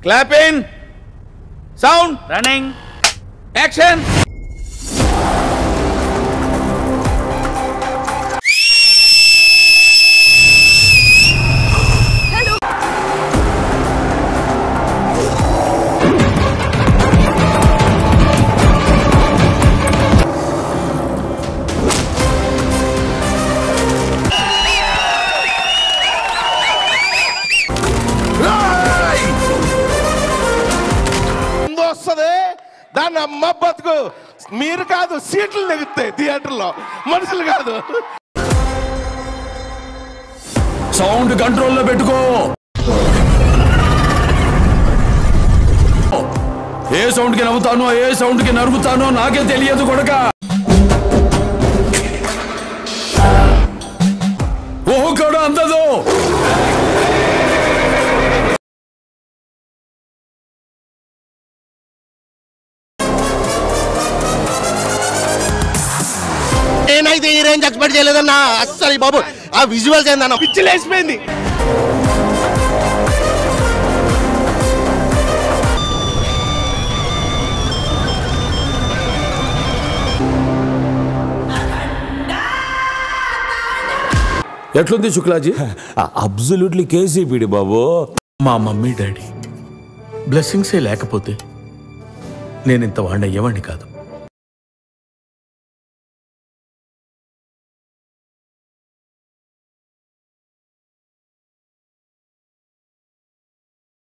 Clapping. Sound. Running. Action. దాన్ని అమ్మ బతుకు మీరు కాదు సీట్లు నెగుతాయి థియేటర్లో మనుషులు కాదు సౌండ్ కంట్రోల్లో పెట్టుకో ఏ సౌండ్ కి నవ్వుతానో ఏ సౌండ్ కి నరుగుతానో నాకే తెలియదు కొడక ఓహో కూడా అందదు నేనైతే ఈ రేంజ్ ఎక్స్పెక్ట్ చేయలేదన్నా అస్సలు బాబు ఆ విజువల్స్ ఏందన్నా పిచ్చి లేచిపోయింది ఎట్లుంది శుక్లాజీ అబ్సల్యూట్లీ కేసీపీడి బాబు మా మమ్మీ డాడీ బ్లెస్సింగ్సే లేకపోతే నేను ఇంత వాడిని అయ్యేవాడిని కాదు.